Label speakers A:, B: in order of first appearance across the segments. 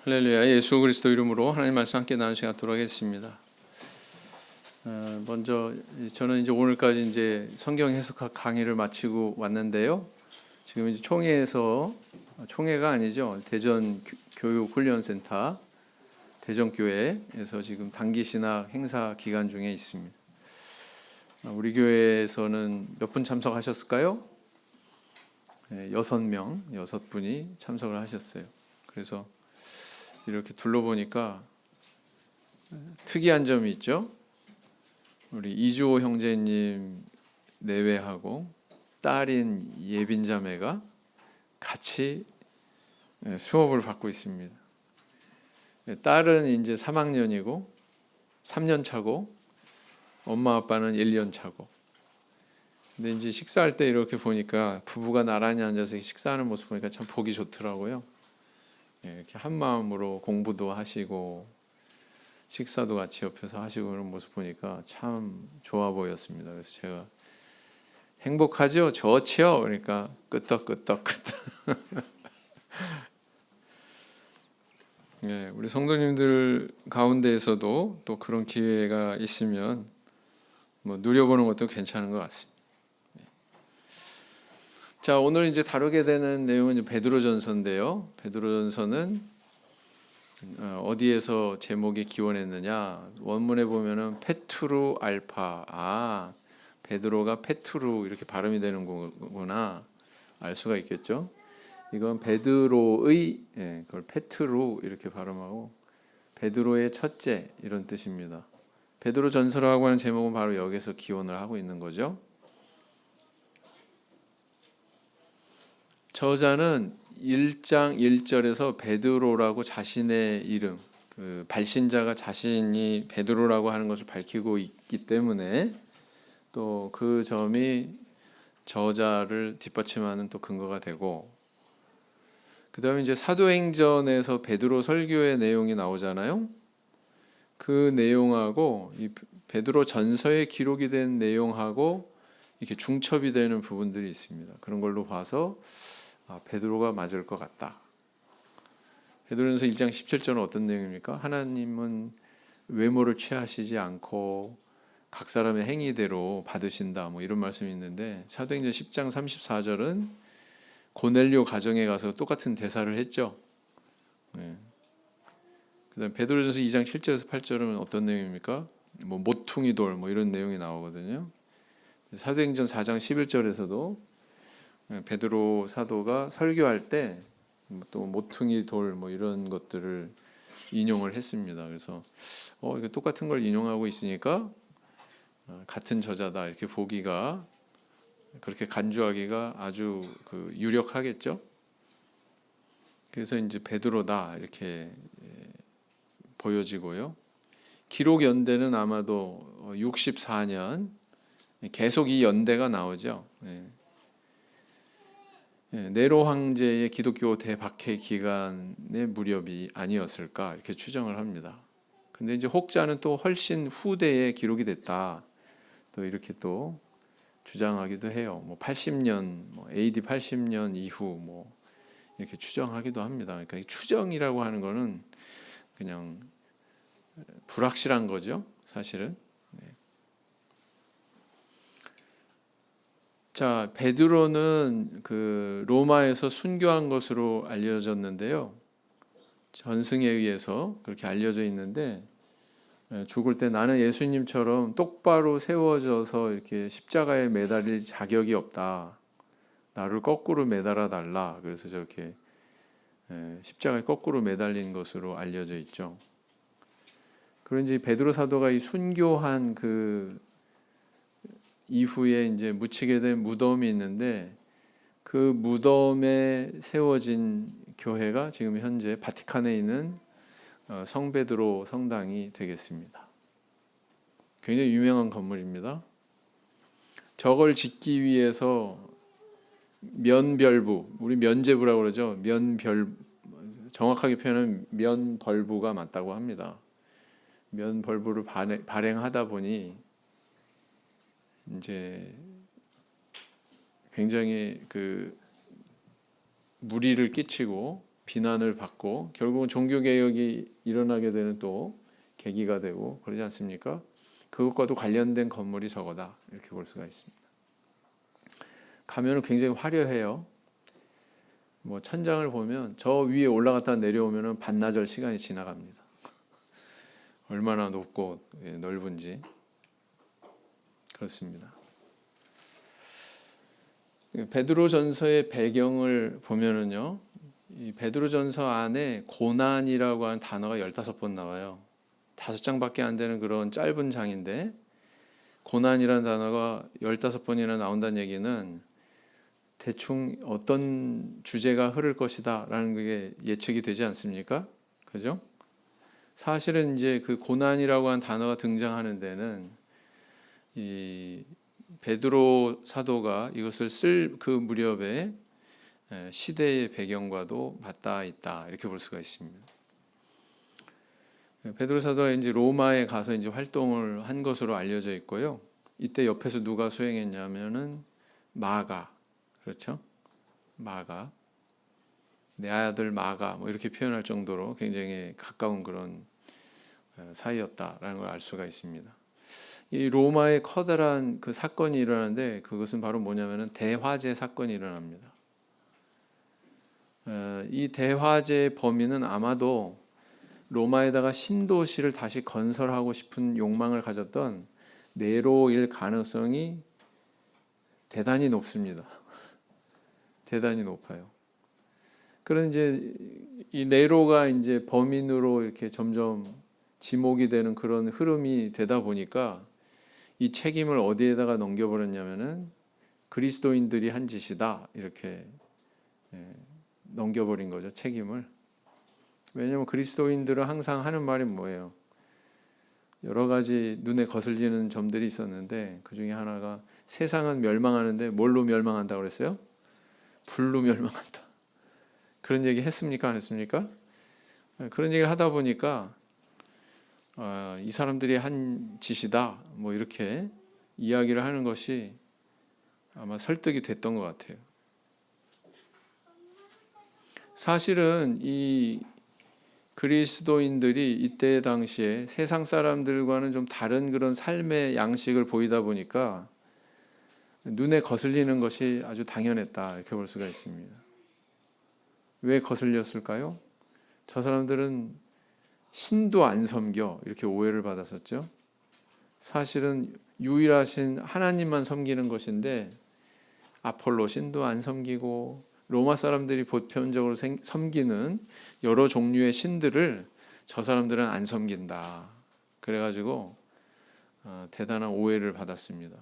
A: 할렐루야. 예수 그리스도 이름으로 하나님 말씀 함께 나누는 시간 돌아가겠습니다. 먼저 저는 이제 오늘까지 이제 성경 해석학 강의를 마치고 왔는데요. 지금 이제 총회가 아니죠. 대전 교육훈련센터 대전교회에서 지금 단기 신학 행사 기간 중에 있습니다. 우리 교회에서는 몇 분 참석하셨을까요? 6분이 참석을 하셨어요. 그래서 이렇게 둘러보니까 특이한 점이 있죠. 우리 이주호 형제님 내외하고 딸인 예빈 자매가 같이 수업을 받고 있습니다. 딸은 이제 3학년이고 3년 차고 엄마 아빠는 1년 차고. 근데 이제 식사할 때 이렇게 보니까 부부가 나란히 앉아서 식사하는 모습 보니까 참 보기 좋더라고요. 이렇게 한 마음으로 공부도 하시고 식사도 같이 옆에서 하시고 그런 모습 보니까 참 좋아 보였습니다. 그래서 제가 행복하죠? 좋지요? 그러니까 끄떡. 우리 성도님들 가운데에서도 또 그런 기회가 있으면 누려보는 것도 괜찮은 것 같습니다. 자, 오늘 이제 다루게 되는 내용은 베드로전서인데요. 베드로전서는 어디에서 제목이 기원했느냐? 원문에 보면은 페투루 알파. 베드로가 페투루 이렇게 발음이 되는 거구나 알 수가 있겠죠. 이건 베드로의 그걸 페트루 이렇게 발음하고 베드로의 첫째 이런 뜻입니다. 베드로전서라고 하는 제목은 바로 여기서 기원을 하고 있는 거죠. 저자는 1장 1절에서 베드로라고 자신의 이름, 발신자가 자신이 베드로라고 하는 것을 밝히고 있기 때문에 또 그 점이 저자를 뒷받침하는 또 근거가 되고, 그 다음에 이제 사도행전에서 베드로 설교의 내용이 나오잖아요. 그 내용하고 이 베드로 전서에 기록이 된 내용하고 이렇게 중첩이 되는 부분들이 있습니다. 그런 걸로 봐서 베드로가 맞을 것 같다. 베드로전서 1장 17절은 어떤 내용입니까? 하나님은 외모를 취하시지 않고 각 사람의 행위대로 받으신다. 이런 말씀이 있는데 사도행전 10장 34절은 고넬료 가정에 가서 똑같은 대사를 했죠. 그다음 베드로전서 2장 7절에서 8절은 어떤 내용입니까? 모퉁이 돌 이런 내용이 나오거든요. 사도행전 4장 11절에서도 베드로 사도가 설교할 때 또 모퉁이 돌 이런 것들을 인용을 했습니다. 그래서 이게 똑같은 걸 인용하고 있으니까 같은 저자다 이렇게 보기가, 그렇게 간주하기가 아주 유력하겠죠. 그래서 이제 베드로다 이렇게 보여지고요. 기록 연대는 아마도 64년 계속 이 연대가 나오죠. 네로 황제의 기독교 대박해 기간의 무렵이 아니었을까 이렇게 추정을 합니다. 근데 이제 혹자는 또 훨씬 후대에 기록이 됐다 또 이렇게 또 주장하기도 해요. 80년, AD 80년 이후 이렇게 추정하기도 합니다. 그러니까 이 추정이라고 하는 거는 그냥 불확실한 거죠, 사실은. 자, 베드로는 로마에서 순교한 것으로 알려졌는데요. 전승에 의해서 그렇게 알려져 있는데 죽을 때 나는 예수님처럼 똑바로 세워져서 이렇게 십자가에 매달릴 자격이 없다. 나를 거꾸로 매달아 달라. 그래서 저렇게 십자가에 거꾸로 매달린 것으로 알려져 있죠. 그런지 베드로 사도가 이 순교한 이후에 이제 묻히게 된 무덤이 있는데 그 무덤에 세워진 교회가 지금 현재 바티칸에 있는 성 베드로 성당이 되겠습니다. 굉장히 유명한 건물입니다. 저걸 짓기 위해서 면별부, 우리 면제부라고 그러죠. 정확하게 표현하면 면벌부가 맞다고 합니다. 면벌부를 발행하다 보니 이제 굉장히 무리를 끼치고 비난을 받고 결국은 종교개혁이 일어나게 되는 또 계기가 되고 그러지 않습니까? 그것과도 관련된 건물이 저거다 이렇게 볼 수가 있습니다. 가면은 굉장히 화려해요. 뭐 천장을 보면 저 위에 올라갔다 내려오면은 반나절 시간이 지나갑니다. 얼마나 높고 넓은지. 그렇습니다. 베드로전서의 배경을 보면은요, 이 베드로전서 안에 고난이라고 하는 단어가 15번 나와요. 5장밖에 안 되는 그런 짧은 장인데 고난이라는 단어가 15번이나 나온다는 얘기는 대충 어떤 주제가 흐를 것이다 라는 게 예측이 되지 않습니까? 그죠? 사실은 이제 그 고난이라고 하는 단어가 등장하는 데는 이 베드로 사도가 이것을 쓸 그 무렵에 시대의 배경과도 맞닿아 있다 이렇게 볼 수가 있습니다. 베드로 사도가 이제 로마에 가서 이제 활동을 한 것으로 알려져 있고요. 이때 옆에서 누가 수행했냐면은 마가, 그렇죠? 마가, 내 아들 마가 뭐 이렇게 표현할 정도로 굉장히 가까운 그런 사이였다라는 걸 알 수가 있습니다. 이 로마의 커다란 그 사건이 일어나는데 그것은 바로 뭐냐면은 대화재 사건이 일어납니다. 이 대화재의 범인은 아마도 로마에다가 신도시를 다시 건설하고 싶은 욕망을 가졌던 네로일 가능성이 대단히 높습니다. 대단히 높아요. 그런 이제 이 네로가 이제 범인으로 이렇게 점점 지목이 되는 그런 흐름이 되다 보니까 이 책임을 어디에다가 넘겨버렸냐면은 그리스도인들이 한 짓이다 이렇게 넘겨버린 거죠, 책임을. 왜냐하면 그리스도인들은 항상 하는 말이 뭐예요? 여러 가지 눈에 거슬리는 점들이 있었는데 그 중에 하나가 세상은 멸망하는데 뭘로 멸망한다고 그랬어요? 불로 멸망한다. 그런 얘기 했습니까? 안 했습니까? 그런 얘기를 하다 보니까 이 사람들이 한 짓이다 뭐 이렇게 이야기를 하는 것이 아마 설득이 됐던 것 같아요. 사실은 이 그리스도인들이 이때 당시에 세상 사람들과는 좀 다른 그런 삶의 양식을 보이다 보니까 눈에 거슬리는 것이 아주 당연했다 이렇게 볼 수가 있습니다. 왜 거슬렸을까요? 저 사람들은 신도 안 섬겨 이렇게 오해를 받았었죠. 사실은 유일하신 하나님만 섬기는 것인데 아폴로 신도 안 섬기고 로마 사람들이 보편적으로 섬기는 여러 종류의 신들을 저 사람들은 안 섬긴다. 그래가지고 대단한 오해를 받았습니다.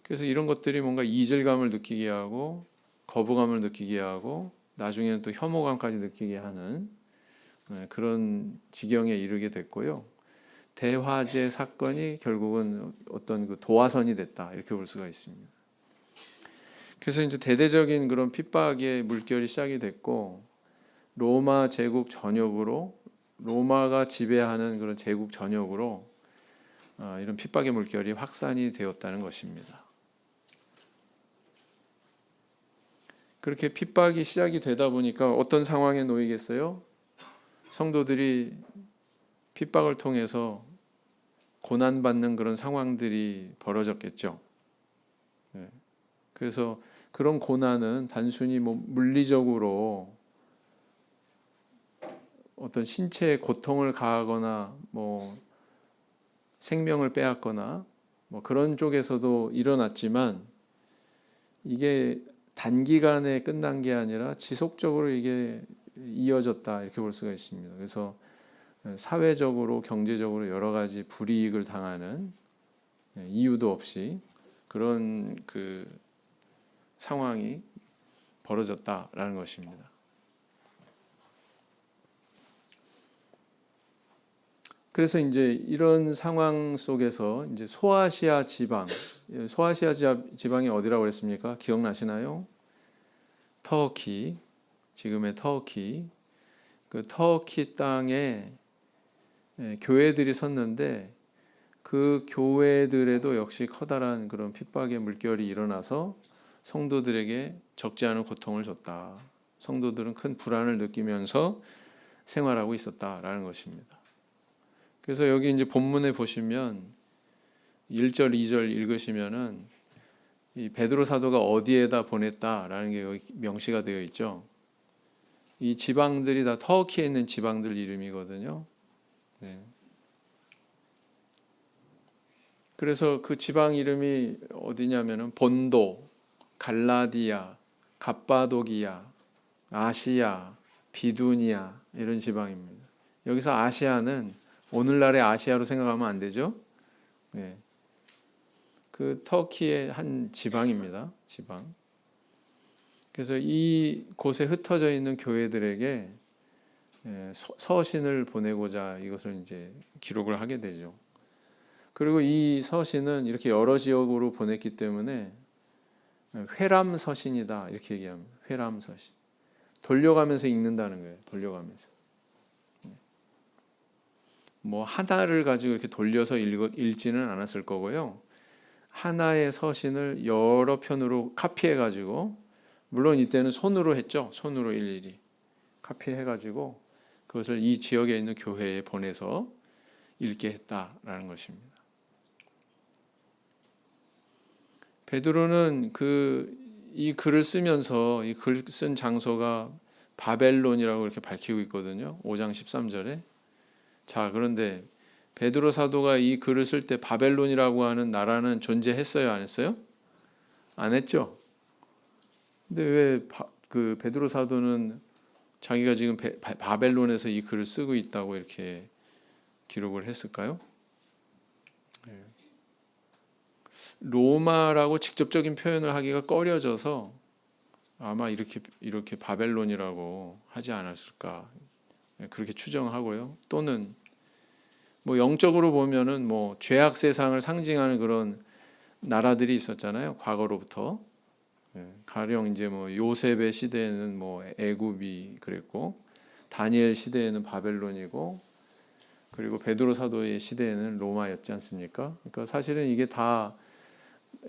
A: 그래서 이런 것들이 뭔가 이질감을 느끼게 하고 거부감을 느끼게 하고 나중에는 또 혐오감까지 느끼게 하는 그런 지경에 이르게 됐고요. 대화재 사건이 결국은 어떤 그 도화선이 됐다 이렇게 볼 수가 있습니다. 그래서 이제 대대적인 그런 핍박의 물결이 시작이 됐고 로마 제국 전역으로 로마가 지배하는 그런 제국 전역으로 이런 핍박의 물결이 확산이 되었다는 것입니다. 그렇게 핍박이 시작이 되다 보니까 어떤 상황에 놓이겠어요? 성도들이 핍박을 통해서 고난받는 그런 상황들이 벌어졌겠죠. 그래서 그런 고난은 단순히 뭐 물리적으로 어떤 신체에 고통을 가하거나 뭐 생명을 빼앗거나 뭐 그런 쪽에서도 일어났지만 이게 단기간에 끝난 게 아니라 지속적으로 이게 이어졌다 이렇게 볼 수가 있습니다. 그래서 사회적으로 경제적으로 여러 가지 불이익을 당하는 이유도 없이 그런 그 상황이 벌어졌다라는 것입니다. 그래서 이제 이런 상황 속에서 이제 소아시아 지방이 어디라고 그랬습니까? 기억나시나요? 터키, 지금의 터키. 그 터키 땅에 교회들이 섰는데 그 교회들에도 역시 커다란 그런 핍박의 물결이 일어나서 성도들에게 적지 않은 고통을 줬다. 성도들은 큰 불안을 느끼면서 생활하고 있었다라는 것입니다. 그래서 여기 이제 본문에 보시면 1절, 2절 읽으시면은 이 베드로 사도가 어디에다 보냈다라는 게 여기 명시가 되어 있죠. 이 지방들이 다 터키에 있는 지방들 이름이거든요. 네. 그래서 그 지방 이름이 어디냐면은 본도, 갈라디아, 갑바도기아, 아시아, 비두니아 이런 지방입니다. 여기서 아시아는 오늘날의 아시아로 생각하면 안 되죠. 네. 그 터키의 한 지방입니다. 지방. 그래서 이 곳에 흩어져 있는 교회들에게 서신을 보내고자 이것을 이제 기록을 하게 되죠. 그리고 이 서신은 이렇게 여러 지역으로 보냈기 때문에 회람 서신이다 이렇게 얘기합니다. 회람 서신. 돌려가면서 읽는다는 거예요. 돌려가면서. 뭐 하나를 가지고 이렇게 돌려서 읽지는 않았을 거고요. 하나의 서신을 여러 편으로 카피해 가지고, 물론 이때는 손으로 했죠. 손으로 일일이 카피해 가지고 그것을 이 지역에 있는 교회에 보내서 읽게 했다라는 것입니다. 베드로는 이 글을 쓰면서 이 글 쓴 장소가 바벨론이라고 이렇게 밝히고 있거든요. 5장 13절에. 자, 그런데 베드로 사도가 이 글을 쓸 때 바벨론이라고 하는 나라는 존재했어요, 안 했어요? 안 했죠. 근데 왜 그 베드로 사도는 자기가 지금 바벨론에서 이 글을 쓰고 있다고 이렇게 기록을 했을까요? 로마라고 직접적인 표현을 하기가 꺼려져서 아마 이렇게 바벨론이라고 하지 않았을까 그렇게 추정하고요. 또는 뭐 영적으로 보면은 뭐 죄악 세상을 상징하는 그런 나라들이 있었잖아요. 과거로부터. 가령 이제 뭐 요셉의 시대에는 뭐 애굽이 그랬고, 다니엘 시대에는 바벨론이고, 그리고 베드로 사도의 시대에는 로마였지 않습니까? 그러니까 사실은 이게 다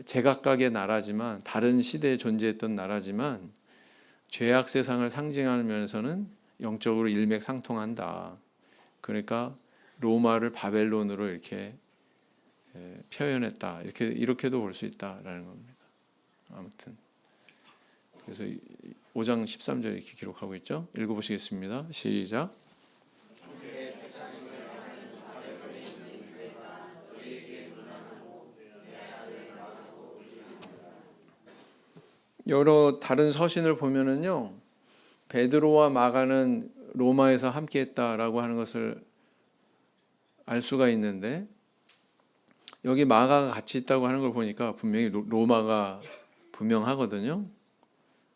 A: 제각각의 나라지만, 다른 시대에 존재했던 나라지만 죄악 세상을 상징하는 면에서는 영적으로 일맥상통한다. 그러니까 로마를 바벨론으로 이렇게 표현했다. 이렇게도 볼 수 있다라는 겁니다. 아무튼 그래서 5장 13절 이렇게 기록하고 있죠. 읽어보시겠습니다. 시작. 여러 다른 서신을 보면은요, 베드로와 마가는 로마에서 함께했다라고 하는 것을 알 수가 있는데, 여기 마가가 같이 있다고 하는 걸 보니까 분명히 로마가 분명하거든요.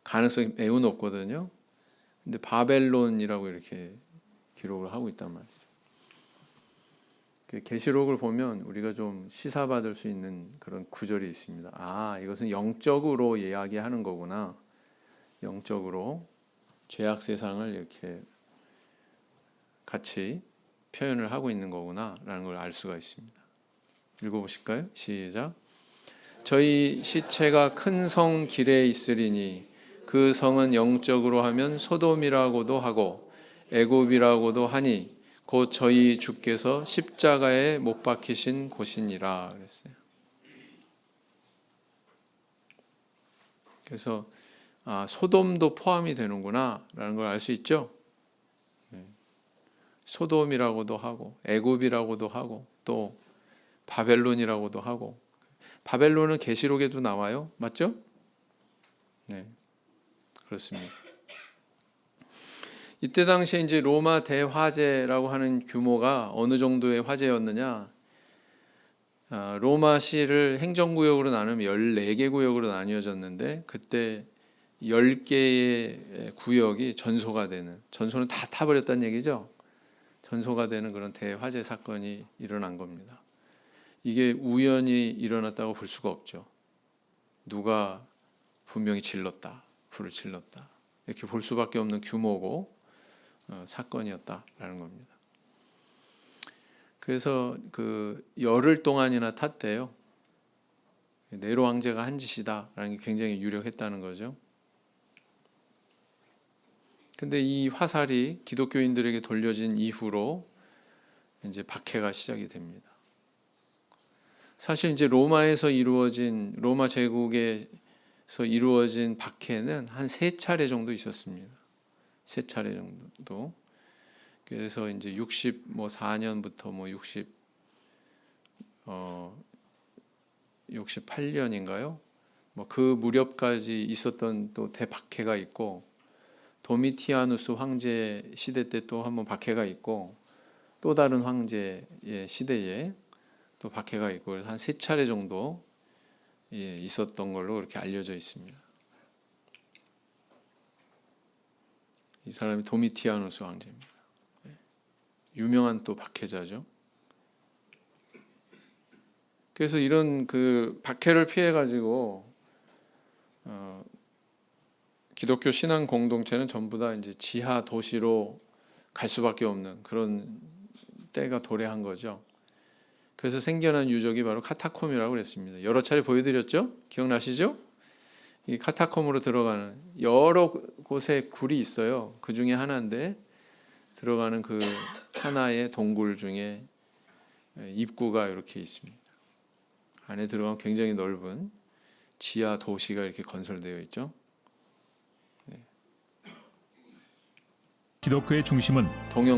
A: 가능성이 매우 높거든요. 근데 바벨론이라고 이렇게 기록을 하고 있단 말이죠. 계시록을 보면 우리가 좀 시사받을 수 있는 그런 구절이 있습니다. 아, 이것은 영적으로 이야기하는 거구나. 영적으로 죄악 세상을 이렇게 같이 표현을 하고 있는 거구나라는 걸 알 수가 있습니다. 읽어보실까요? 시작. 저희 시체가 큰 성 길에 있으리니 그 성은 영적으로 하면 소돔이라고도 하고 애굽이라고도 하니 곧 저희 주께서 십자가에 못 박히신 곳이니라 그랬어요. 그래서 소돔도 포함이 되는구나라는 걸 알 수 있죠. 소돔이라고도 하고 애굽이라고도 하고 또 바벨론이라고도 하고, 바벨론은 계시록에도 나와요. 맞죠? 네, 그렇습니다. 이때 당시에 이제 로마 대화재라고 하는 규모가 어느 정도의 화재였느냐? 로마시를 행정구역으로 나누면 14개 구역으로 나뉘어졌는데, 그때 10개의 구역이 전소가 되는, 전소는 다 타버렸다는 얘기죠. 전소가 되는 그런 대화재 사건이 일어난 겁니다. 이게 우연히 일어났다고 볼 수가 없죠. 누가 분명히 불을 질렀다. 이렇게 볼 수밖에 없는 규모고 사건이었다라는 겁니다. 그래서 열흘 동안이나 탔대요. 네로 황제가 한 짓이다라는 게 굉장히 유력했다는 거죠. 근데 이 화살이 기독교인들에게 돌려진 이후로 이제 박해가 시작이 됩니다. 사실 이제 로마 제국에서 이루어진 박해는 한 3차례 정도 있었습니다. 3차례 정도. 그래서 이제 64년부터 68년인가요? 그 무렵까지 있었던 또 대박해가 있고, 도미티아누스 황제 시대 때 또 한번 박해가 있고, 또 다른 황제의 시대에 또 박해가 있고, 그래서 한 3차례 정도 있었던 걸로 이렇게 알려져 있습니다. 이 사람이 도미티아누스 황제입니다. 유명한 또 박해자죠. 그래서 이런 그 박해를 피해 가지고 기독교 신앙 공동체는 전부 다 이제 지하 도시로 갈 수밖에 없는 그런 때가 도래한 거죠. 그래서 생겨난 유적이 바로 카타콤이라고 그랬습니다. 여러 차례 보여드렸죠? 기억나시죠? 이 카타콤으로 들어가는 여러 곳에 굴이 있어요. 그 중에 하나인데 들어가는 그 하나의 동굴 중에 입구가 이렇게 있습니다. 안에 들어가면 굉장히 넓은 지하 도시가 이렇게 건설되어 있죠.
B: 기독교의 중심은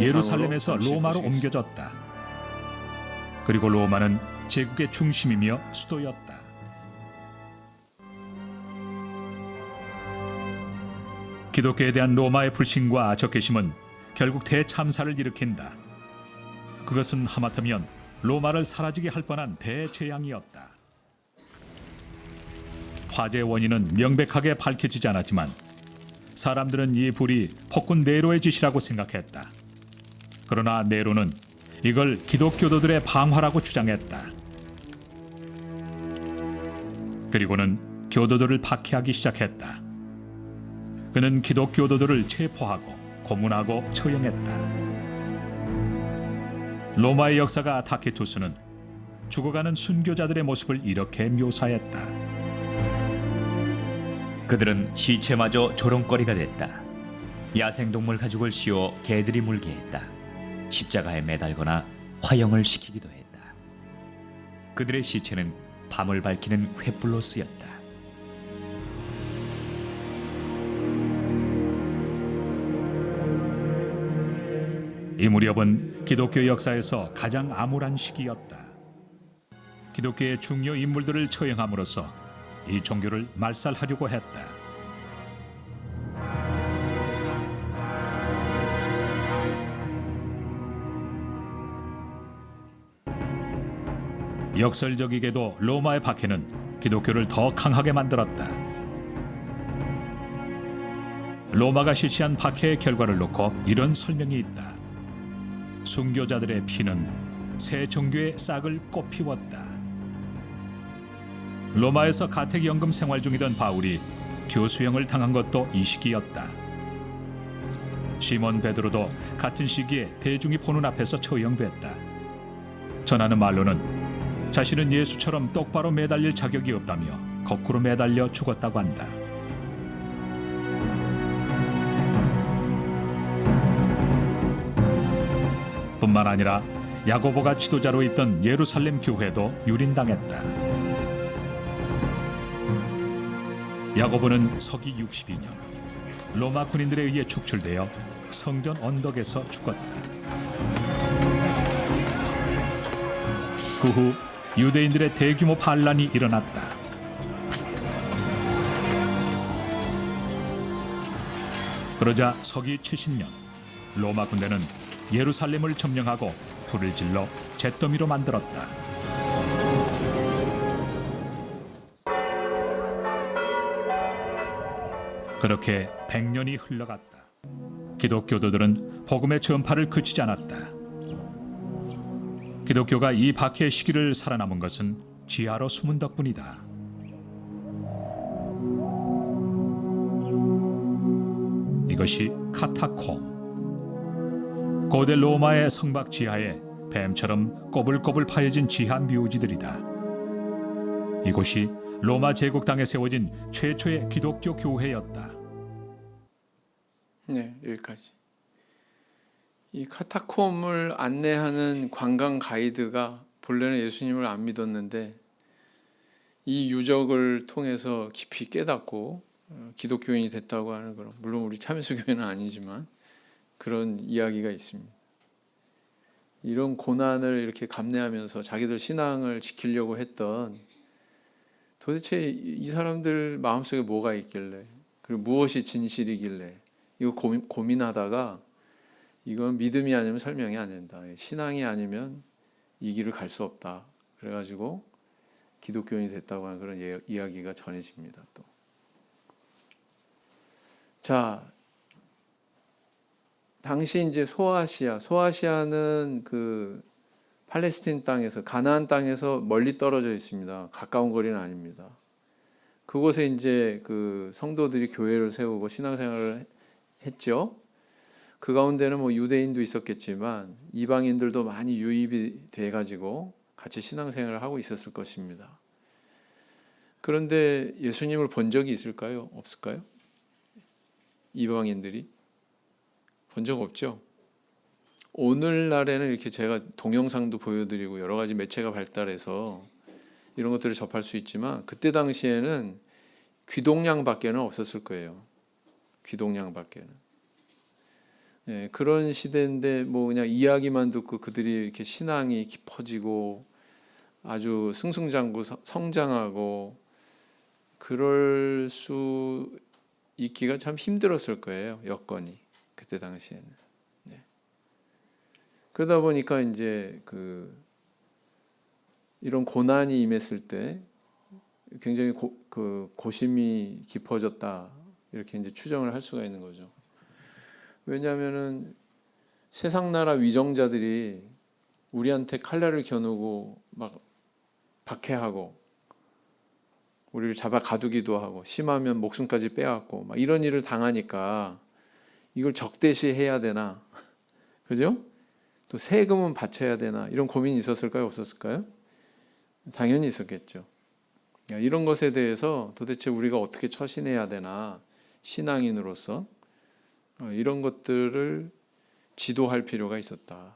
B: 예루살렘에서 로마로 옮겨졌다. 그리고 로마는 제국의 중심이며 수도였다. 기독교에 대한 로마의 불신과 적개심은 결국 대참사를 일으킨다. 그것은 하마터면 로마를 사라지게 할 뻔한 대재앙이었다. 화재의 원인은 명백하게 밝혀지지 않았지만 사람들은 이 불이 폭군 네로의 짓이라고 생각했다. 그러나 네로는 이걸 기독교도들의 방화라고 주장했다. 그리고는 교도들을 박해하기 시작했다. 그는 기독교도들을 체포하고 고문하고 처형했다. 로마의 역사가 타키투스는 죽어가는 순교자들의 모습을 이렇게 묘사했다.
C: 그들은 시체마저 조롱거리가 됐다. 야생동물 가죽을 씌워 개들이 물게 했다. 십자가에 매달거나 화형을 시키기도 했다. 그들의 시체는 밤을 밝히는 횃불로 쓰였다.
B: 이 무렵은 기독교 역사에서 가장 암울한 시기였다. 기독교의 중요 인물들을 처형함으로써 이 종교를 말살하려고 했다. 역설적이게도 로마의 박해는 기독교를 더 강하게 만들었다. 로마가 실시한 박해의 결과를 놓고 이런 설명이 있다. 순교자들의 피는 새 종교의 싹을 꽃피웠다. 로마에서 가택연금 생활 중이던 바울이 교수형을 당한 것도 이 시기였다. 시몬 베드로도 같은 시기에 대중이 보는 앞에서 처형됐다. 전하는 말로는 자신은 예수처럼 똑바로 매달릴 자격이 없다며 거꾸로 매달려 죽었다고 한다. 뿐만 아니라 야고보가 지도자로 있던 예루살렘 교회도 유린당했다. 야고보는 서기 62년 로마 군인들에 의해 축출되어 성전 언덕에서 죽었다. 그 후 유대인들의 대규모 반란이 일어났다. 그러자 서기 70년 로마 군대는 예루살렘을 점령하고 불을 질러 잿더미로 만들었다. 그렇게 100년이 흘러갔다. 기독교도들은 복음의 전파를 그치지 않았다. 기독교가 이 박해 시기를 살아남은 것은 지하로 숨은 덕분이다. 이것이 카타콤. 고대 로마의 성막 지하에 뱀처럼 꼬불꼬불 파여진 지하 묘지들이다. 이곳이 로마 제국 땅에 세워진 최초의 기독교 교회였다.
A: 네, 여기까지. 이 카타콤을 안내하는 관광 가이드가 본래는 예수님을 안 믿었는데 이 유적을 통해서 깊이 깨닫고 기독교인이 됐다고 하는 그런, 물론 우리 참여수교회는 아니지만 그런 이야기가 있습니다. 이런 고난을 이렇게 감내하면서 자기들 신앙을 지키려고 했던, 도대체 이 사람들 마음속에 뭐가 있길래, 그리고 무엇이 진실이길래, 이거 고민하다가 이건 믿음이 아니면 설명이 안 된다, 신앙이 아니면 이 길을 갈 수 없다, 그래가지고 기독교인이 됐다고 하는 그런 이야기가 전해집니다. 또 자, 당시 이제 소아시아는 그 팔레스틴 땅에서, 가나안 땅에서 멀리 떨어져 있습니다. 가까운 거리는 아닙니다. 그곳에 이제 그 성도들이 교회를 세우고 신앙생활을 했죠. 그 가운데는 뭐 유대인도 있었겠지만 이방인들도 많이 유입이 돼 가지고 같이 신앙생활을 하고 있었을 것입니다. 그런데 예수님을 본 적이 있을까요? 없을까요? 이방인들이 본 적 없죠. 오늘날에는 이렇게 제가 동영상도 보여드리고 여러 가지 매체가 발달해서 이런 것들을 접할 수 있지만, 그때 당시에는 귀동냥밖에는 없었을 거예요. 귀동냥밖에는. 예, 그런 시대인데 뭐 그냥 이야기만 듣고 그들이 이렇게 신앙이 깊어지고 아주 승승장구 성장하고 그럴 수 있기가 참 힘들었을 거예요. 여건이 그때 당시에는. 네. 그러다 보니까 이제 이런 고난이 임했을 때 굉장히 고심이 깊어졌다, 이렇게 이제 추정을 할 수가 있는 거죠. 왜냐하면은 세상 나라 위정자들이 우리한테 칼날을 겨누고 막 박해하고 우리를 잡아 가두기도 하고 심하면 목숨까지 빼앗고 막 이런 일을 당하니까 이걸 적대시해야 되나, 그죠? 또 세금은 바쳐야 되나, 이런 고민이 있었을까요? 없었을까요? 당연히 있었겠죠. 이런 것에 대해서 도대체 우리가 어떻게 처신해야 되나, 신앙인으로서 이런 것들을 지도할 필요가 있었다.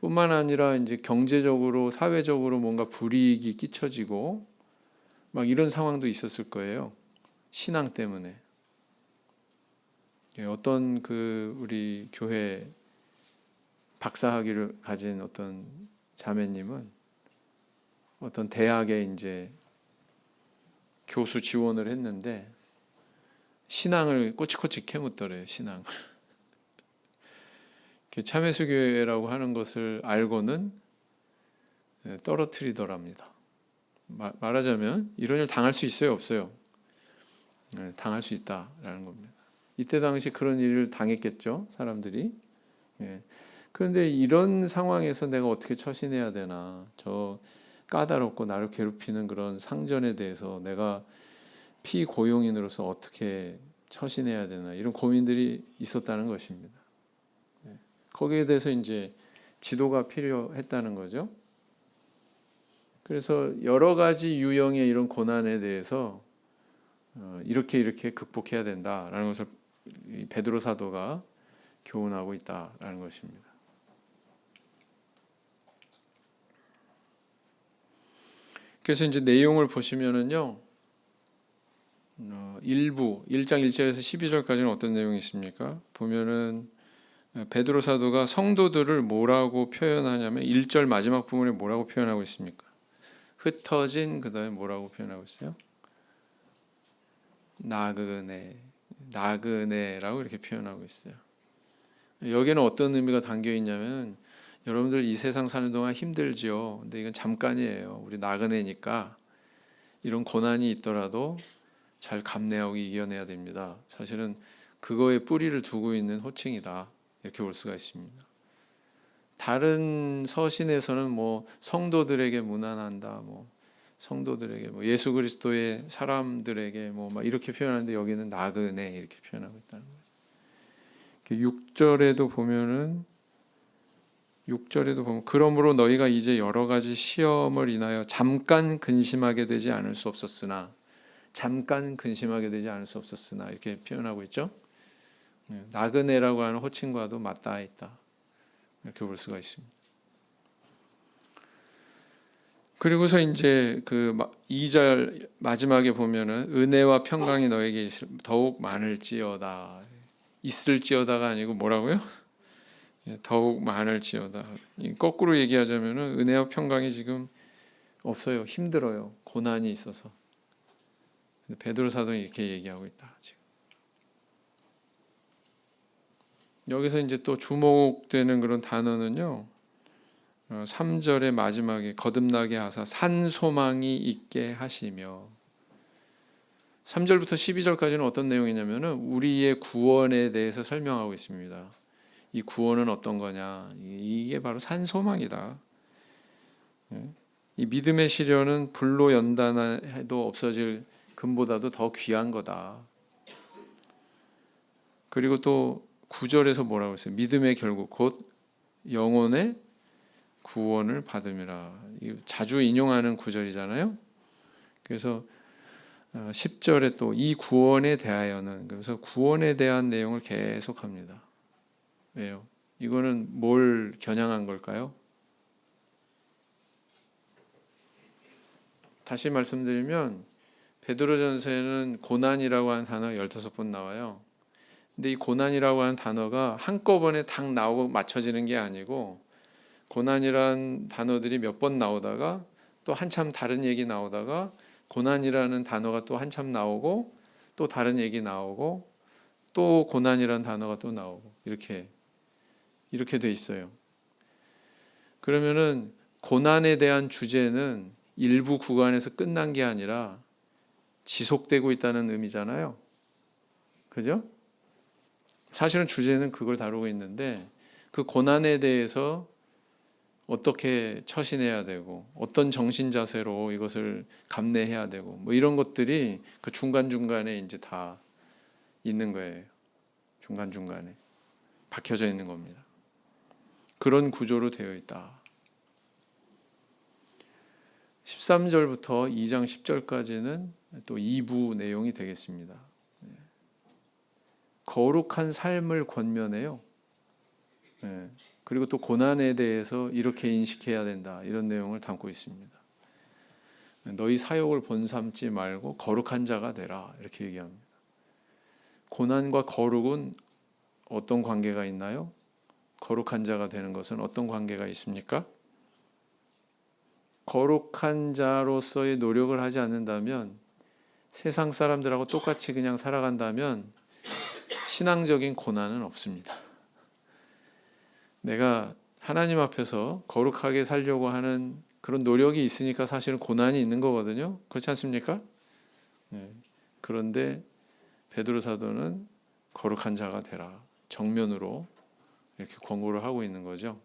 A: 뿐만 아니라 이제 경제적으로, 사회적으로 뭔가 불이익이 끼쳐지고 막 이런 상황도 있었을 거예요. 신앙 때문에. 어떤 우리 교회 박사학위를 가진 어떤 자매님은 어떤 대학에 이제 교수 지원을 했는데 신앙을 꼬치꼬치 캐묻더래요. 신앙. 참회수교회라고 하는 것을 알고는 떨어뜨리더랍니다. 말하자면 이런 일 당할 수 있어요, 없어요? 당할 수 있다라는 겁니다. 이때 당시 그런 일을 당했겠죠, 사람들이. 그런데 이런 상황에서 내가 어떻게 처신해야 되나, 저 까다롭고 나를 괴롭히는 그런 상전에 대해서 내가 피고용인으로서 어떻게 처신해야 되나, 이런 고민들이 있었다는 것입니다. 거기에 대해서 이제 지도가 필요했다는 거죠. 그래서 여러 가지 유형의 이런 고난에 대해서 이렇게 극복해야 된다라는 것을 베드로 사도가 교훈하고 있다라는 것입니다. 그래서 이제 내용을 보시면은요, 일부 1장 1절에서 12절까지는 어떤 내용이 있습니까? 보면은 베드로 사도가 성도들을 뭐라고 표현하냐면 1절 마지막 부분에 뭐라고 표현하고 있습니까? 흩어진, 그다음에 뭐라고 표현하고 있어요? 나그네라고 이렇게 표현하고 있어요. 여기는 어떤 의미가 담겨 있냐면, 여러분들 이 세상 사는 동안 힘들죠. 근데 이건 잠깐이에요. 우리 나그네니까 이런 고난이 있더라도 잘 감내하고 이겨내야 됩니다. 사실은 그거에 뿌리를 두고 있는 호칭이다, 이렇게 볼 수가 있습니다. 다른 서신에서는 뭐 성도들에게 문안한다, 뭐 성도들에게, 뭐 예수 그리스도의 사람들에게 뭐 막 이렇게 표현하는데, 여기는 나그네 이렇게 표현하고 있다는 거예요. 6절에도 보면 그러므로 너희가 이제 여러 가지 시험을 인하여 잠깐 근심하게 되지 않을 수 없었으나, 이렇게 표현하고 있죠. 나그네라고 하는 호칭과도 맞닿아 있다. 이렇게 볼 수가 있습니다. 그리고서 이제 그 2절 마지막에 보면은 은혜와 평강이 너에게 더욱 많을지어다. 있을지어다가 아니고 뭐라고요? 더욱 많을지어다. 거꾸로 얘기하자면은 은혜와 평강이 지금 없어요. 힘들어요. 고난이 있어서. 베드로 사도는 이렇게 얘기하고 있다. 지금. 여기서 이제 또 주목되는 그런 단어는요. 3절의 마지막에 거듭나게 하사 산 소망이 있게 하시며 3절부터 12절까지는 어떤 내용이냐면은 우리의 구원에 대해서 설명하고 있습니다. 이 구원은 어떤 거냐? 이게 바로 산 소망이다. 이 믿음의 시련은 불로 연단해도 없어질 금보다도 더 귀한 거다. 그리고 또 9절에서 뭐라고 했어요? 믿음의 결국 곧 영혼의 구원을 받음이라. 자주 인용하는 구절이잖아요. 그래서 10절에 또 이 구원에 대하여는, 그래서 구원에 대한 내용을 계속합니다. 왜요? 이거는 뭘 겨냥한 걸까요? 다시 말씀드리면 베드로전서에는 고난이라고 하는 단어가 15번 나와요. 근데 이 고난이라고 하는 단어가 한꺼번에 딱 나오고 맞춰지는 게 아니고 고난이라는 단어들이 몇 번 나오다가 또 한참 다른 얘기 나오다가 고난이라는 단어가 또 한참 나오고 또 다른 얘기 나오고 또 고난이라는 단어가 또 나오고 이렇게 돼 있어요. 그러면은 고난에 대한 주제는 일부 구간에서 끝난 게 아니라 지속되고 있다는 의미잖아요. 그죠? 사실은 주제는 그걸 다루고 있는데 그 고난에 대해서 어떻게 처신해야 되고 어떤 정신 자세로 이것을 감내해야 되고 뭐 이런 것들이 그 중간중간에 이제 다 있는 거예요. 중간중간에 박혀져 있는 겁니다. 그런 구조로 되어 있다. 13절부터 2장 10절까지는 또 2부 내용이 되겠습니다. 거룩한 삶을 권면해요. 그리고 또 고난에 대해서 이렇게 인식해야 된다. 이런 내용을 담고 있습니다. 너희 사욕을 본삼지 말고 거룩한 자가 되라. 이렇게 얘기합니다. 고난과 거룩은 어떤 관계가 있나요? 거룩한 자가 되는 것은 어떤 관계가 있습니까? 거룩한 자로서의 노력을 하지 않는다면 세상 사람들하고 똑같이 그냥 살아간다면 신앙적인 고난은 없습니다. 내가 하나님 앞에서 거룩하게 살려고 하는 그런 노력이 있으니까 사실은 고난이 있는 거거든요. 그렇지 않습니까? 그런데 베드로 사도는 거룩한 자가 되라. 정면으로 이렇게 권고를 하고 있는 거죠.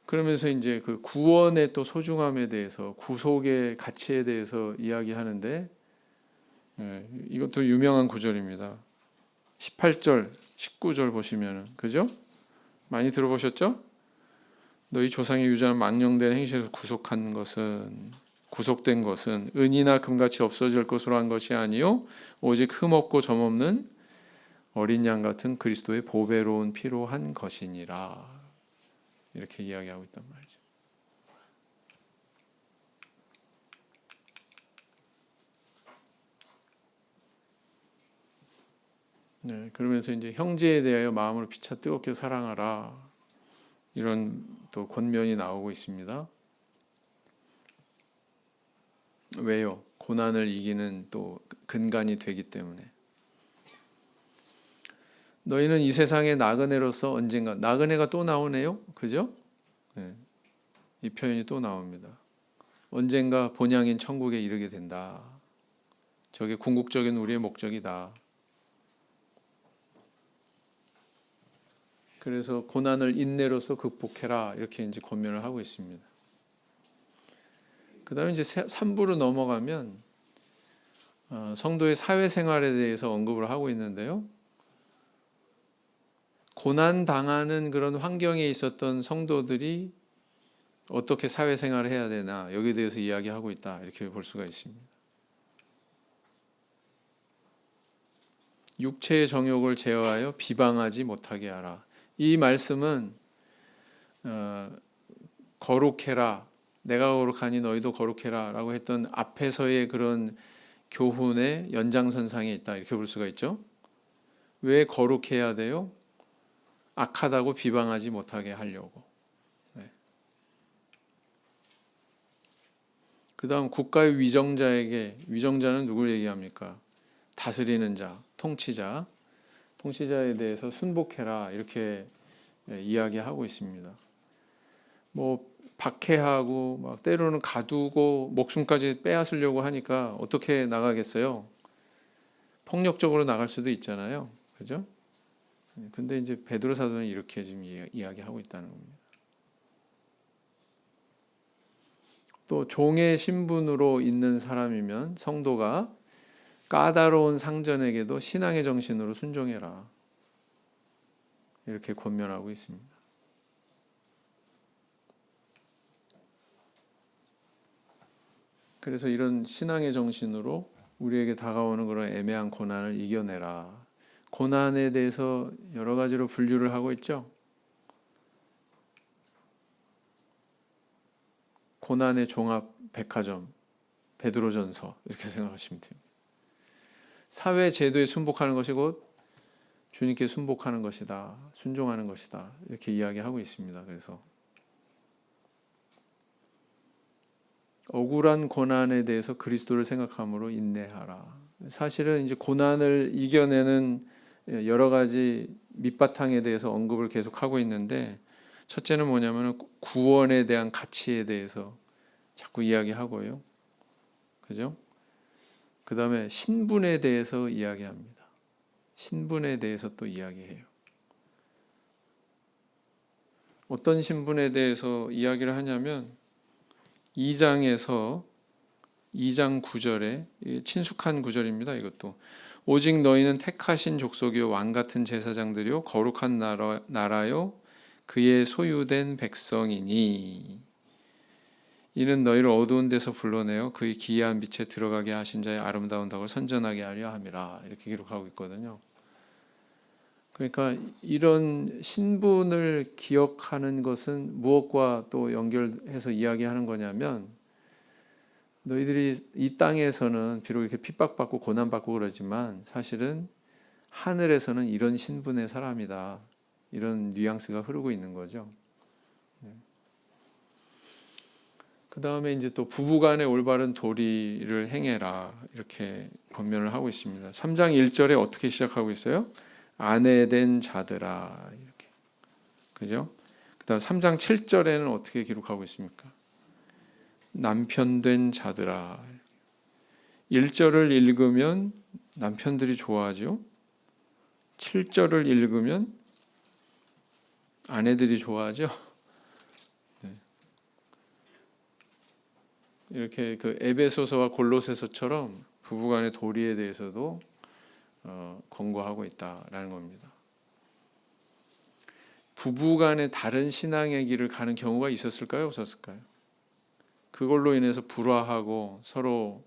A: 그러면서 이제 그 구원의 또 소중함에 대해서 구속의 가치에 대해서 이야기하는데 이것도 유명한 구절입니다. 18절, 19절 보시면은 그죠? 많이 들어보셨죠? 너희 조상이 유전한 망령된 행실에서 구속된 것은 은이나 금같이 없어질 것으로 한 것이 아니요 오직 흠없고 점없는 어린 양 같은 그리스도의 보배로운 피로 한 것이니라. 이렇게 이야기하고 있단 말이죠. 그러면서 이제 형제에 대하여 마음으로 피차 뜨겁게 사랑하라. 이런 또 권면이 나오고 있습니다. 왜요? 고난을 이기는 또 근간이 되기 때문에. 너희는 이 세상의 나그네로서 언젠가, 나그네가 또 나오네요. 그죠? 이 표현이 또 나옵니다. 언젠가 본향인 천국에 이르게 된다. 저게 궁극적인 우리의 목적이다. 그래서 고난을 인내로서 극복해라. 이렇게 이제 권면을 하고 있습니다. 그 다음에 이제 3부로 넘어가면 성도의 사회생활에 대해서 언급을 하고 있는데요. 고난 당하는 그런 환경에 있었던 성도들이 어떻게 사회생활을 해야 되나 여기에 대해서 이야기하고 있다 이렇게 볼 수가 있습니다. 육체의 정욕을 제어하여 비방하지 못하게 하라. 이 말씀은 거룩해라, 내가 거룩하니 너희도 거룩해라 라고 했던 앞에서의 그런 교훈의 연장선상에 있다 이렇게 볼 수가 있죠. 왜 거룩해야 돼요? 악하다고 비방하지 못하게 하려고. 네. 그 다음 국가의 위정자에게, 위정자는 누굴 얘기합니까? 다스리는 자, 통치자에 대해서 순복해라 이렇게 이야기하고 있습니다. 뭐 박해하고 막 때로는 가두고 목숨까지 빼앗으려고 하니까 어떻게 나가겠어요? 폭력적으로 나갈 수도 있잖아요, 그죠? 근데 이제 베드로 사도는 이렇게 지금 이야기하고 있다는 겁니다. 또 종의 신분으로 있는 사람이면 성도가 까다로운 상전에게도 신앙의 정신으로 순종해라 이렇게 권면하고 있습니다. 그래서 이런 신앙의 정신으로 우리에게 다가오는 그런 애매한 고난을 이겨내라. 고난에 대해서 여러 가지로 분류를 하고 있죠. 고난의 종합 백화점, 베드로전서 이렇게 생각하시면 됩니다. 사회 제도에 순복하는 것이 곧 주님께 순복하는 것이다, 순종하는 것이다 이렇게 이야기하고 있습니다. 그래서 억울한 고난에 대해서 그리스도를 생각함으로 인내하라. 사실은 이제 고난을 이겨내는 여러 가지 밑바탕에 대해서 언급을 계속하고 있는데, 첫째는 뭐냐면 구원에 대한 가치에 대해서 자꾸 이야기하고요. 그죠? 그 다음에 신분에 대해서 이야기합니다. 신분에 대해서 또 이야기해요. 어떤 신분에 대해서 이야기를 하냐면 2장 9절에 친숙한 구절입니다. 이것도 오직 너희는 택하신 족속이요 왕같은 제사장들이요 거룩한 나라요 그의 소유된 백성이니 이는 너희를 어두운 데서 불러내어 그의 기이한 빛에 들어가게 하신 자의 아름다운 덕을 선전하게 하려 함이라 이렇게 기록하고 있거든요. 그러니까 이런 신분을 기억하는 것은 무엇과 또 연결해서 이야기하는 거냐면, 너희들이 이 땅에서는 비록 이렇게 핍박받고 고난받고 그러지만 사실은 하늘에서는 이런 신분의 사람이다, 이런 뉘앙스가 흐르고 있는 거죠. 그 다음에 이제 또 부부간의 올바른 도리를 행해라 이렇게 권면을 하고 있습니다. 3장 1절에 어떻게 시작하고 있어요? 아내 된 자들아 이렇게, 그죠? 그다음 3장 7절에는 어떻게 기록하고 있습니까? 남편 된 자들아. 1절을 읽으면 남편들이 좋아하죠. 7절을 읽으면 아내들이 좋아하죠. 네. 이렇게 그 에베소서와 골로새서처럼 부부간의 도리에 대해서도 권고하고 있다라는 겁니다. 부부간의 다른 신앙의 길을 가는 경우가 있었을까요? 없었을까요? 그걸로 인해서 불화하고 서로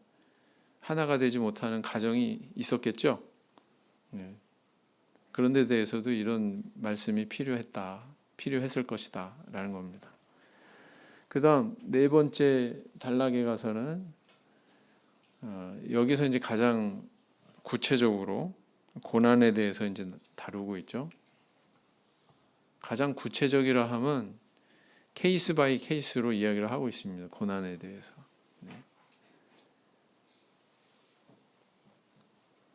A: 하나가 되지 못하는 가정이 있었겠죠. 네. 그런 데 대해서도 이런 말씀이 필요했을 것이다 라는 겁니다. 그 다음 네 번째 단락에 가서는 여기서 이제 가장 구체적으로 고난에 대해서 이제 다루고 있죠. 가장 구체적이라 하면 케이스 바이 케이스로 이야기를 하고 있습니다. 고난에 대해서. 네.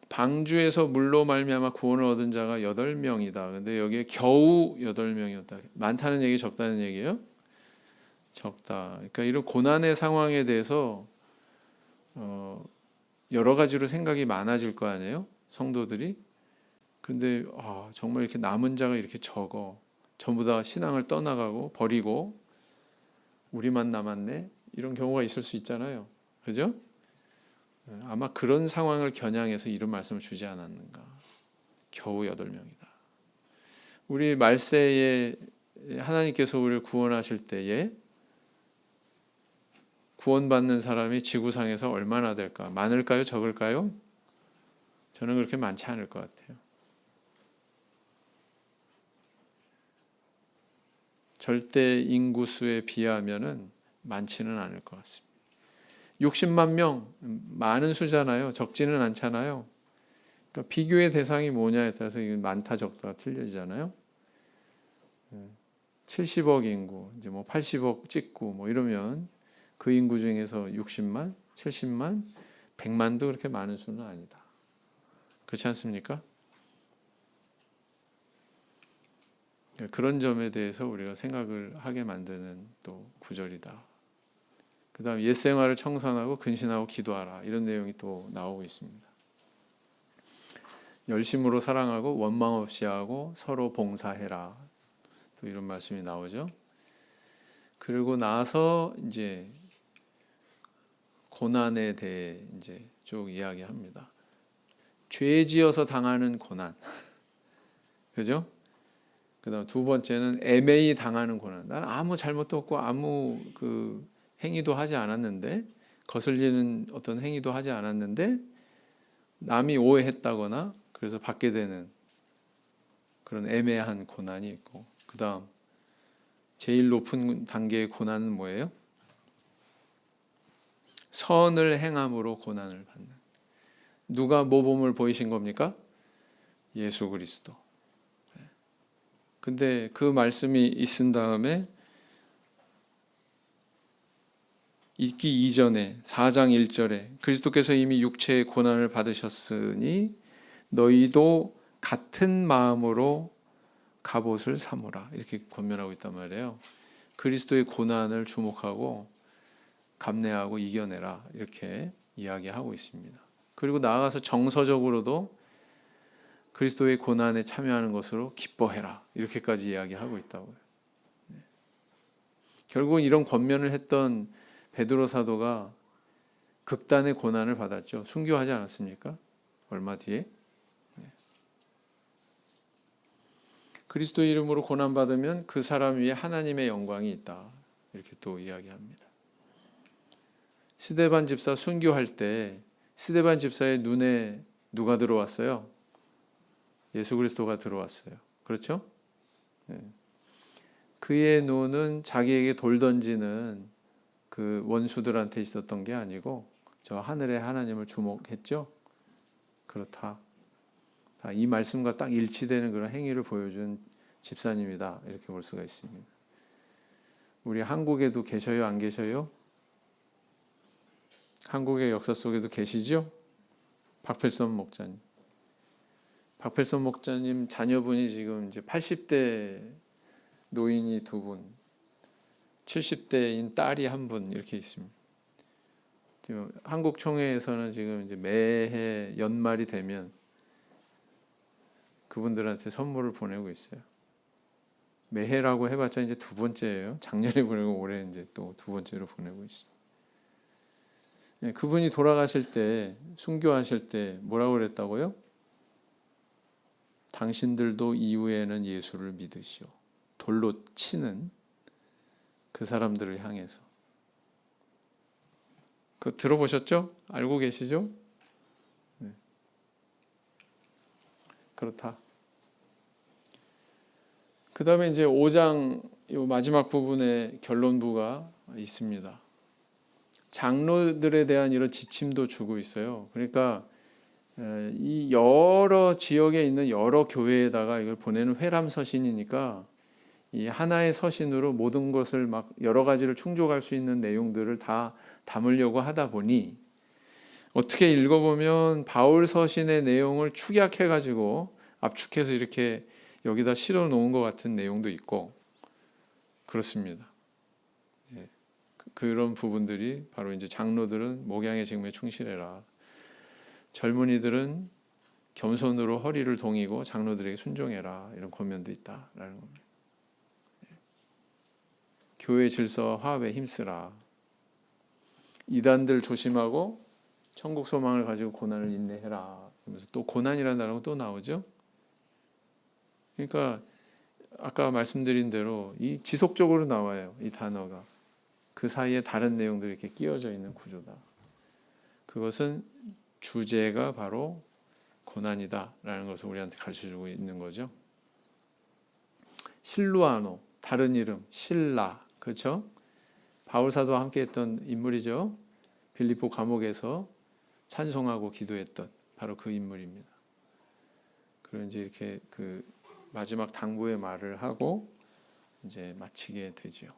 A: 방주에서 물로 말미암아 구원을 얻은 자가 8명이다. 근데 여기에 겨우 8명이었다. 많다는 얘기, 적다는 얘기예요? 적다. 그러니까 이런 고난의 상황에 대해서 여러 가지로 생각이 많아질 거 아니에요? 성도들이. 근데 정말 이렇게 남은 자가 이렇게 적어. 전부 다 신앙을 떠나가고 버리고 우리만 남았네. 이런 경우가 있을 수 있잖아요. 그죠? 아마 그런 상황을 겨냥해서 이런 말씀을 주지 않았는가. 겨우 8명이다. 우리 말세에 하나님께서 우리를 구원하실 때에 구원받는 사람이 지구상에서 얼마나 될까? 많을까요? 적을까요? 저는 그렇게 많지 않을 것 같아요. 절대 인구수에 비하면은 많지는 않을 것 같습니다. 60만 명, 많은 수잖아요. 적지는 않잖아요. 그러니까 비교의 대상이 뭐냐에 따라서 이게 많다 적다가 틀려지잖아요. 70억 인구, 이제 뭐 80억 찍고 뭐 이러면 그 인구 중에서 60만, 70만, 100만도 그렇게 많은 수는 아니다. 그렇지 않습니까? 그런 점에 대해서 우리가 생각을 하게 만드는 또 구절이다. 그 다음 옛 생활을 청산하고 근신하고 기도하라, 이런 내용이 또 나오고 있습니다. 열심으로 사랑하고 원망 없이 하고 서로 봉사해라, 또 이런 말씀이 나오죠. 그리고 나서 이제 고난에 대해 이제 쭉 이야기합니다. 죄지어서 당하는 고난, 그죠? 그다음 두 번째는 애매히 당하는 고난. 난 아무 잘못도 없고 아무 그 행위도 하지 않았는데, 거슬리는 어떤 행위도 하지 않았는데 남이 오해했다거나 그래서 받게 되는 그런 애매한 고난이 있고, 그다음 제일 높은 단계의 고난은 뭐예요? 선을 행함으로 고난을 받는. 누가 모범을 보이신 겁니까? 예수 그리스도. 근데 그 말씀이 있은 다음에 있기 이전에 4장 1절에 그리스도께서 이미 육체의 고난을 받으셨으니 너희도 같은 마음으로 갑옷을 삼으라, 이렇게 권면하고 있단 말이에요. 그리스도의 고난을 주목하고 감내하고 이겨내라, 이렇게 이야기하고 있습니다. 그리고 나아가서 정서적으로도 그리스도의 고난에 참여하는 것으로 기뻐해라, 이렇게까지 이야기하고 있다고요. 결국은 이런 권면을 했던 베드로 사도가 극단의 고난을 받았죠. 순교하지 않았습니까? 얼마 뒤에. 그리스도의 이름으로 고난받으면 그 사람 위에 하나님의 영광이 있다, 이렇게 또 이야기합니다. 스데반 집사 순교할 때 스데반 집사의 눈에 누가 들어왔어요? 예수 그리스도가 들어왔어요. 그렇죠? 네. 그의 눈은 자기에게 돌 던지는 그 원수들한테 있었던 게 아니고 저 하늘의 하나님을 주목했죠. 그렇다. 이 말씀과 딱 일치되는 그런 행위를 보여준 집사님이다, 이렇게 볼 수가 있습니다. 우리 한국에도 계셔요, 안 계셔요? 한국의 역사 속에도 계시죠? 박필선 목사님. 박필선 목사님 자녀분이 지금 이제 80대 노인이 2분, 70대인 딸이 1분, 이렇게 있습니다. 지금 한국 총회에서는 지금 이제 매해 연말이 되면 그분들한테 선물을 보내고 있어요. 매해라고 해봤자 이제 2번째예요. 작년에 보내고 올해 이제 또 2번째로 보내고 있습니다. 그분이 돌아가실 때, 순교하실 때 뭐라고 그랬다고요? 당신들도 이후에는 예수를 믿으시오. 돌로 치는 그 사람들을 향해서. 그거 들어보셨죠? 알고 계시죠? 네. 그렇다. 그 다음에 이제 5장 이 마지막 부분에 결론부가 있습니다. 장로들에 대한 이런 지침도 주고 있어요. 그러니까 이 여러 지역에 있는 여러 교회에다가 이걸 보내는 회람 서신이니까 이 하나의 서신으로 모든 것을 막 여러 가지를 충족할 수 있는 내용들을 다 담으려고 하다 보니 어떻게 읽어보면 바울 서신의 내용을 축약해가지고 압축해서 이렇게 여기다 실어 놓은 것 같은 내용도 있고 그렇습니다. 그런 부분들이 바로 이제 장로들은 목양의 직무에 충실해라, 젊은이들은 겸손으로 허리를 동이고 장로들에게 순종해라, 이런 권면도 있다라는 겁니다. 교회 질서와 화합에 힘쓰라, 이단들 조심하고 천국 소망을 가지고 고난을 인내해라, 그러면서 또 고난이라는 단어가 또 나오죠. 그러니까 아까 말씀드린 대로 이 지속적으로 나와요, 이 단어가. 그 사이에 다른 내용들이 이렇게 끼어져 있는 구조다. 그것은 주제가 바로 고난이다라는 것을 우리한테 가르쳐주고 있는 거죠. 실루아노, 다른 이름 실라, 그렇죠? 바울 사도와 함께했던 인물이죠. 빌립보 감옥에서 찬송하고 기도했던 바로 그 인물입니다. 그리고 이제 이렇게 그 마지막 당부의 말을 하고 이제 마치게 되죠.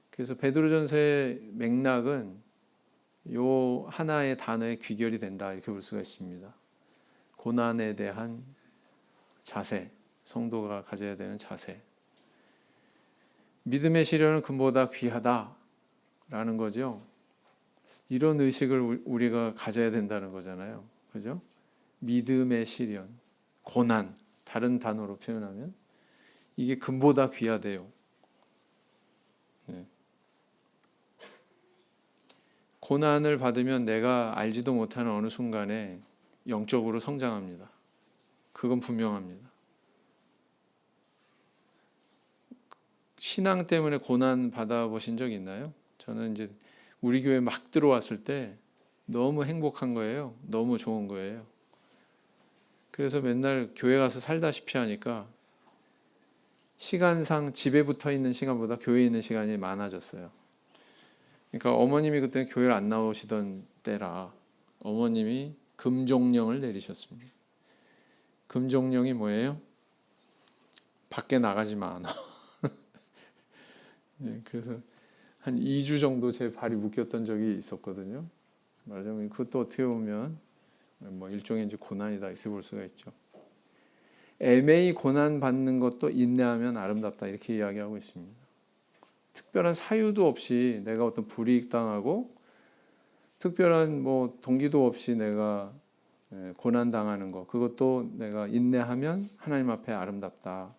A: 그래서 베드로전서의 맥락은 요 하나의 단어의 귀결이 된다 이렇게 볼 수가 있습니다. 고난에 대한 자세, 성도가 가져야 되는 자세. 믿음의 시련은 금보다 귀하다라는 거죠. 이런 의식을 우리가 가져야 된다는 거잖아요. 그죠? 믿음의 시련, 고난, 다른 단어로 표현하면 이게 금보다 귀하대요. 네. 고난을 받으면 내가 알지도 못하는 어느 순간에 영적으로 성장합니다. 그건 분명합니다. 신앙 때문에 고난 받아보신 적 있나요? 저는 이제 우리 교회 막 들어왔을 때 너무 행복한 거예요. 너무 좋은 거예요. 그래서 맨날 교회 가서 살다시피 하니까 시간상 집에 붙어 있는 시간보다 교회에 있는 시간이 많아졌어요. 그러니까 어머님이 그때 교회를 안 나오시던 때라 어머님이 금종령을 내리셨습니다. 금종령이 뭐예요? 밖에 나가지 마. 네, 그래서 한 2주 정도 제 발이 묶였던 적이 있었거든요. 말하자면 그것도 어떻게 보면 뭐 일종의 이제 고난이다 이렇게 볼 수가 있죠. 애매히 고난 받는 것도 인내하면 아름답다 이렇게 이야기하고 있습니다. 특별한 사유도 없이 내가 어떤 불이익 당하고 특별한 뭐 동기도 없이 내가 고난 당하는 거 그것도 내가 인내하면 하나님 앞에 아름답다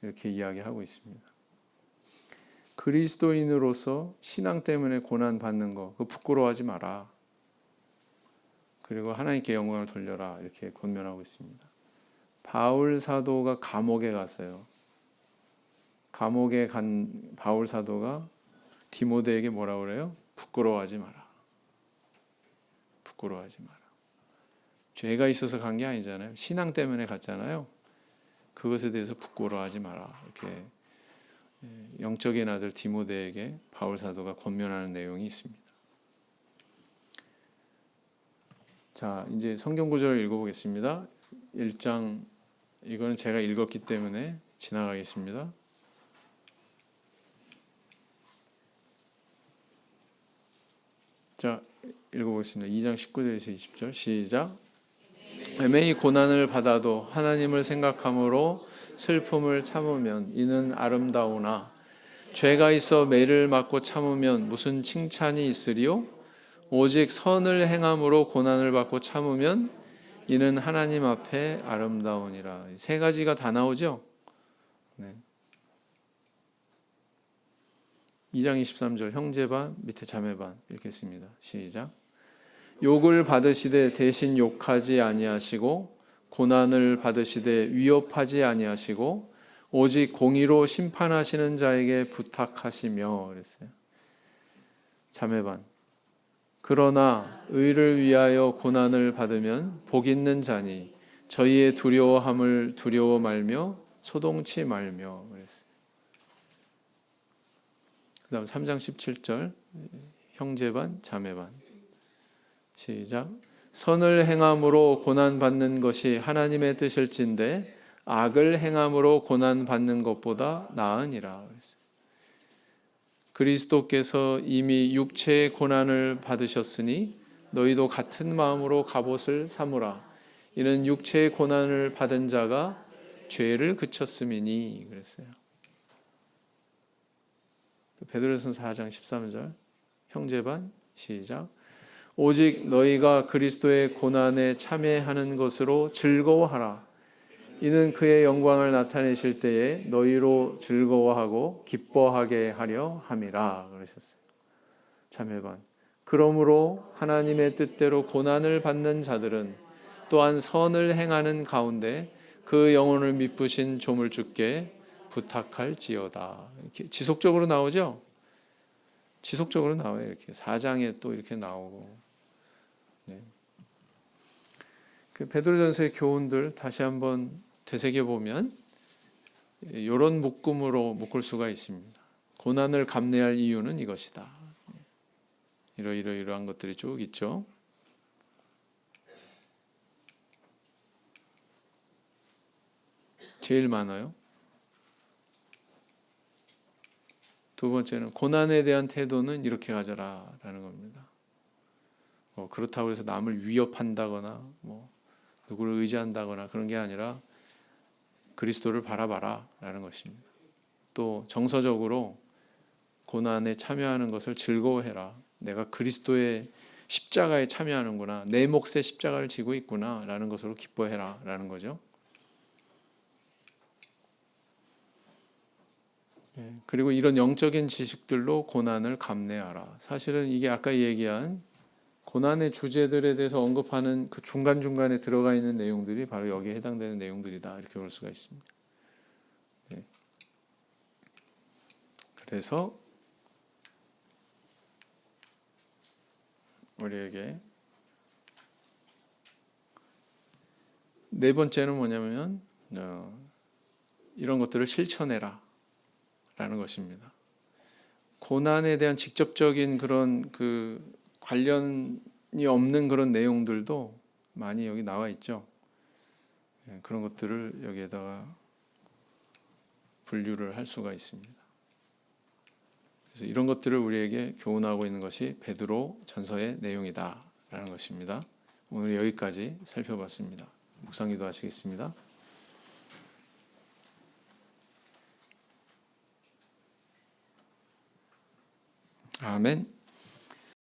A: 이렇게 이야기하고 있습니다. 그리스도인으로서 신앙 때문에 고난 받는 거 그거 부끄러워하지 마라. 그리고 하나님께 영광을 돌려라 이렇게 권면하고 있습니다. 바울 사도가 감옥에 갔어요. 감옥에 간 바울 사도가 디모데에게 뭐라고 그래요? 부끄러워하지 마라. 부끄러워하지 마라. 죄가 있어서 간 게 아니잖아요. 신앙 때문에 갔잖아요. 그것에 대해서 부끄러워하지 마라. 이렇게 영적인 아들 디모데에게 바울 사도가 권면하는 내용이 있습니다. 자, 이제 성경 구절을 읽어보겠습니다. 1장 이거는 제가 읽었기 때문에 지나가겠습니다. 자, 읽어보겠습니다. 2장 19절에서 20절 시작. 애매히 고난을 받아도 하나님을 생각함으로 슬픔을 참으면 이는 아름다우나 죄가 있어 매를 맞고 참으면 무슨 칭찬이 있으리요? 오직 선을 행함으로 고난을 받고 참으면 이는 하나님 앞에 아름다우니라. 세 가지가 다 나오죠? 네. 2장 23절 형제 반 밑에 자매 반 읽겠습니다. 시작. 욕을 받으시되 대신 욕하지 아니하시고 고난을 받으시되 위협하지 아니하시고 오직 공의로 심판하시는 자에게 부탁하시며 그랬어요. 자매 반 그러나 의를 위하여 고난을 받으면 복 있는 자니 저희의 두려워함을 두려워 말며 소동치 말며 그랬어요. 그 다음 3장 17절 형제 반 자매 반 시작. 선을 행함으로 고난받는 것이 하나님의 뜻일진데 악을 행함으로 고난받는 것보다 나으니라 그랬어요. 그리스도께서 이미 육체의 고난을 받으셨으니 너희도 같은 마음으로 갑옷을 삼으라. 이는 육체의 고난을 받은 자가 죄를 그쳤음이니 그랬어요. 베드로전서 4장 13절 형제 반 시작. 오직 너희가 그리스도의 고난에 참여하는 것으로 즐거워하라. 이는 그의 영광을 나타내실 때에 너희로 즐거워하고 기뻐하게 하려 함이라 그러셨어요. 자매반 그러므로 하나님의 뜻대로 고난을 받는 자들은 또한 선을 행하는 가운데 그 영혼을 미쁘신 조물주께 부탁할지어다. 이렇게 지속적으로 나오죠. 지속적으로 나와요. 이렇게 4장에 또 이렇게 나오고. 네. 그 베드로전서의 교훈들 다시 한번 되새겨 보면 이런 묶음으로 묶을 수가 있습니다. 고난을 감내할 이유는 이것이다. 이러한 것들이 쭉 있죠. 제일 많아요. 두 번째는 고난에 대한 태도는 이렇게 가져라라는 겁니다. 그렇다고 해서 남을 위협한다거나 누구를 의지한다거나 그런 게 아니라 그리스도를 바라봐라라는 것입니다. 또 정서적으로 고난에 참여하는 것을 즐거워해라. 내가 그리스도의 십자가에 참여하는구나. 내 몫의 십자가를 지고 있구나라는 것으로 기뻐해라라는 거죠. 그리고 이런 영적인 지식들로 고난을 감내하라. 사실은 이게 아까 얘기한 고난의 주제들에 대해서 언급하는 그 중간중간에 들어가 있는 내용들이 바로 여기에 해당되는 내용들이다. 이렇게 볼 수가 있습니다. 그래서 우리에게 네 번째는 뭐냐면 이런 것들을 실천해라 라는 것입니다. 고난에 대한 직접적인 그런 그 관련이 없는 그런 내용들도 많이 여기 나와 있죠. 그런 것들을 여기에다가 분류를 할 수가 있습니다. 그래서 이런 것들을 우리에게 교훈하고 있는 것이 베드로 전서의 내용이다라는 것입니다. 오늘 여기까지 살펴봤습니다. 묵상기도 하시겠습니다. 아멘.